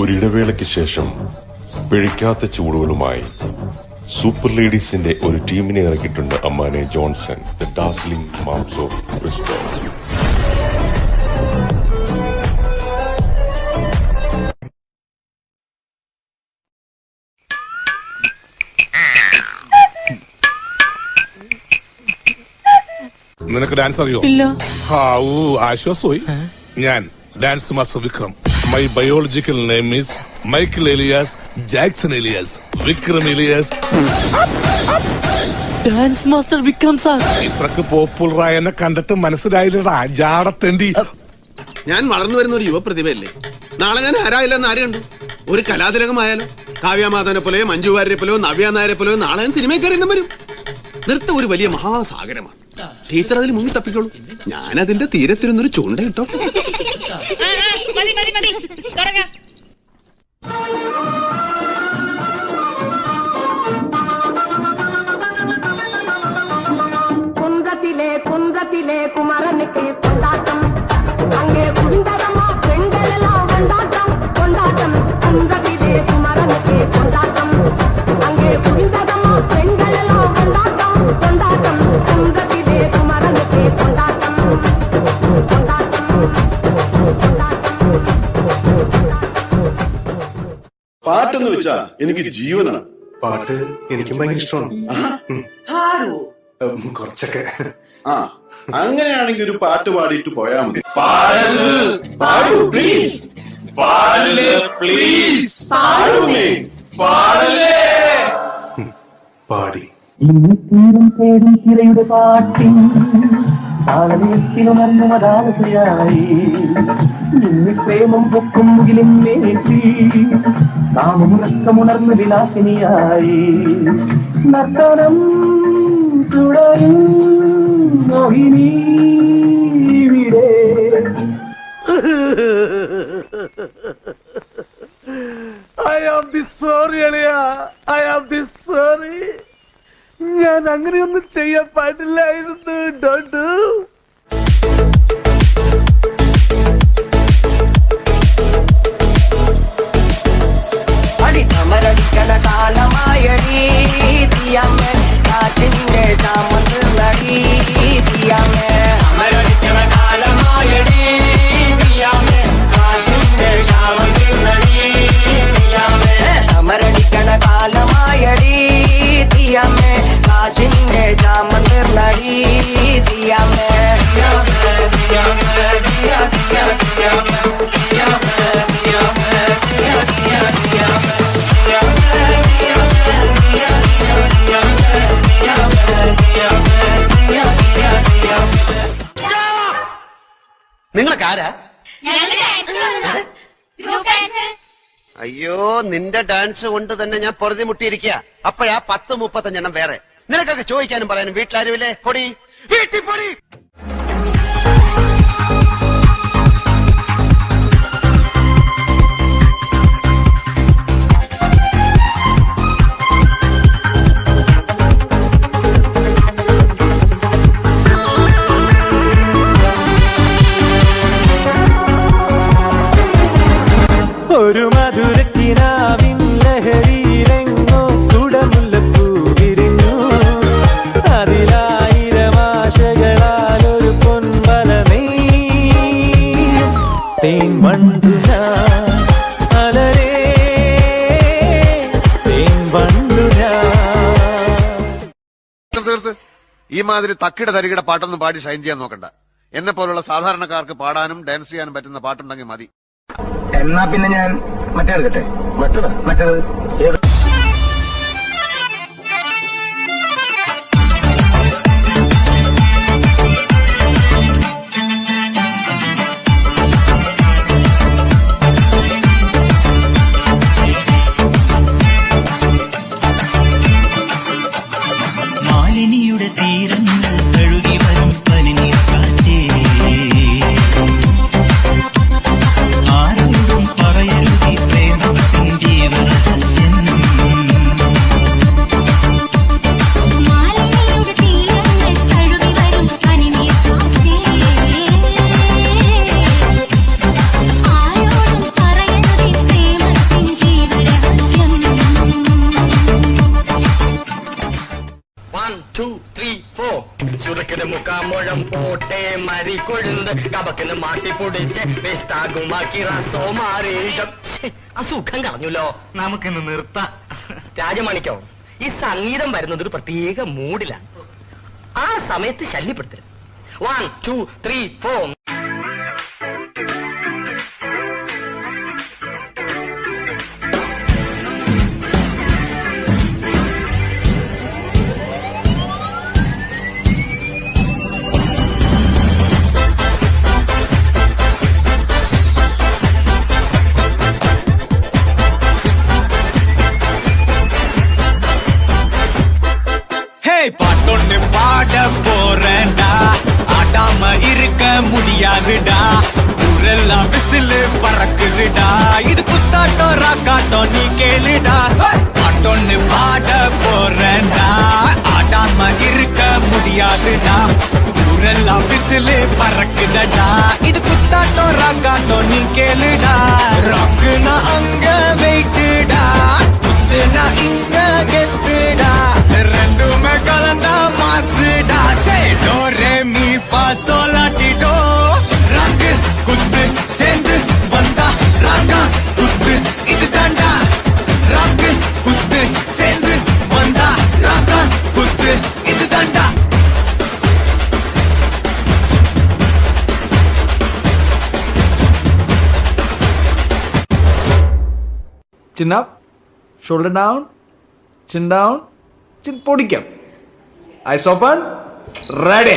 ഒരിടവേളയ്ക്ക് ശേഷം പിഴയ്ക്കാത്ത ചൂടുകളുമായി സൂപ്പർ ലേഡീസിന്റെ ഒരു ടീമിനെ ഇറക്കിയിട്ടുണ്ട് അമ്മാനെ Johnson, the dazzling moms of Bristow. നിനക്ക് ഡാൻസ് അറിയോ? ഇല്ല. ആശ്വാസമായി. ഞാൻ dance master Vikram. My biological name is Michael alias Jackson alias Vikram alias. Dance master Vikram sir. ഇത്രക്ക് പോപ്പുലറായ എന്നെ കണ്ടിട്ട് മനസ്സിലായില്ലടാ ജാടത്തേണ്ടി. ഞാൻ വളർന്നു വരുന്ന ഒരു യുവപ്രതിഭയല്ലേ. നാളെ ഞാൻ ആരായില്ലെന്ന് ആര് കണ്ടു? ഒരു കലാതിലകമായാലോ, കാവ്യാമാധവനെ പോലെയോ മഞ്ജു വാര്യരെ പോലെയോ നവ്യ നായരെ പോലെയോ നാളെ ഞാൻ സിനിമക്കാരെ വരും. നൃത്തം ഒരു വലിയ മഹാസാഗരമാണ്. ടീച്ചർ അതിൽ മുങ്ങി തപ്പിക്കോളൂ. ഞാൻ അതിന്റെ തീരത്തിരുന്നൊരു ചൂണ്ട കിട്ടോ. കുന്തത്തിലെ കുമരനുക്ക് കൊണ്ടാട്ടം, അങ്ങേ കുന്തരമോ പെൺകളെല്ലാം കൊണ്ടാട്ടം കൊണ്ടാട്ടം. കുന്തത്തിലെ കുമരനുക്ക് കൊണ്ടാട്ടം, അങ്ങേ കുന്തരമോ പെൺകളെല്ലാം കൊണ്ടാട്ടം കൊണ്ടാട്ടം. കുന്തത്തിലെ കുമരനുക്ക് കൊണ്ടാട്ടം കൊണ്ടാട്ടം കൊണ്ടാട്ടം. പാട്ടെന്ന് വെച്ചാ എനിക്ക് ജീവനാണ്. പാട്ട് എനിക്കും ഭയങ്കര ഇഷ്ടമാണ്. കുറച്ചൊക്കെ. അങ്ങനെയാണെങ്കിൽ ഒരു പാട്ട് പാടിയിട്ട് പോയാ മതി. പാടി തീരം തേടി തിരയുടെ പാട്ടിൻ താളത്തിലുണർന്നുമതാവയായി പ്രേമം പൊക്കും മുകിലിന്നേറ്റി കാമമുറക്കമുണർന്നു വിലാസിനിയായി നർത്തനം തുടരും മോഹിനി വിടെ. I am the sorry അളിയാ, I am the sorry. ഞാൻ അങ്ങനെയൊന്നും ചെയ്യാൻ പാടില്ലായിരുന്നു. ഡോണ്ട്. അടിത്തമരടിക്കണ കാലമായടി തീയമ്മേ കാച്ചിന്റെ ചാമന്ന് നടി തീയമ്മേ. അമരടിക്കണ കാലമായടി തീയമ്മേ കാശിന്റെ ചാമന്ന് നടി തീയമ്മേ. അമരടിക്കണ കാലമായടി തീയമ്മേ കാച്ചിന്റെ ചാമന്ന് നടി തീയമ്മേ. നിങ്ങളൊക്കെ ആരാ? അയ്യോ, നിന്റെ ഡാൻസ് കൊണ്ട് തന്നെ ഞാൻ പൊറുതി മുട്ടിയിരിക്കുക. അപ്പോഴാ 10-35 വേറെ. നിനക്കൊക്കെ ചോദിക്കാനും പറയാനും വീട്ടിലാരുമില്ലേ? പൊടി വീട്ടിൽ പൊടി. ഒരു മധുരക്കിനാവിൻ ലഹരിയിലെങ്ങോ കുടമുല്ലപ്പൂ വിരിഞ്ഞു. അതിലായിരം ആശകളാൽ ഒരു പൊൻവല നെയ്യും തേൻ വണ്ടു ഞാൻ അലരേ തേൻ വണ്ടു ഞാൻ. ഈ മാതിരി തക്കിടെ തരികിടെ പാട്ടൊന്നും പാടി ഷൈൻ ചെയ്യാൻ നോക്കണ്ട. എന്നെ പോലുള്ള സാധാരണക്കാർക്ക് പാടാനും ഡാൻസ് ചെയ്യാനും പറ്റുന്ന പാട്ടുണ്ടെങ്കിൽ മതി. എന്നാ പിന്നെ ഞാൻ മറ്റേ എടുക്കട്ടെ. മറ്റേത് മാലിനിയുടെ തീരങ്ങൾ കഴുകി വരും പനിനീർ കാറ്റേ. ആരോടും പറയരുതി പ്രേമത്തിൻ ജീവരഹസ്യം. മരി കൊഴുന്ത് കബക്കിന് മാട്ടി പൊടിച്ച് വെസ്താകുമാക്കി റസോ മാറി ആ സുഖം കളഞ്ഞല്ലോ. നമുക്കിന്ന് നിർത്താം. രാജമാണിക്കോ, ഈ സംഗീതം വരുന്നത് ഒരു പ്രത്യേക മൂഡിലാണ്. ആ സമയത്ത് ശല്യപ്പെടുത്തരുത്. 1 2 3 4. பாட்டொன்னு பாட போறேன்டா, ஆடாம இருக்க முடியாதுடா, ஊரெல்லாம் விசிலு பறக்குதுடா, இது குத்தாட்டம் ராக்காட்டம் நீ கேளுடா. பாட்டொன்னு பாட போறேன்டா, ஆடாம இருக்க முடியாதுடா, ஊரெல்லாம் விசிலு பறக்குதடா, இது குத்தாட்டம் ராக்காட்டம் நீ கேளுடா. ராக்குனா அங்க வெயிட்டுடா, குத்துனா இங்க கெத்துடா, ரெண்டுமே கலந்தா மாசுடா. சே டோ ரே மீ பா சோலாட்டிடோ, ராக்கு குத்து சேர்ந்து வந்தா ராக்கா குத்து இது தாண்டா. ராக்கு குத்து சேர்ந்து வந்தா ராக்கா குத்து இது தாண்டா. Chin up, shoulder down, chin down, chin പൊടിക്കാം. Eyes open, ready.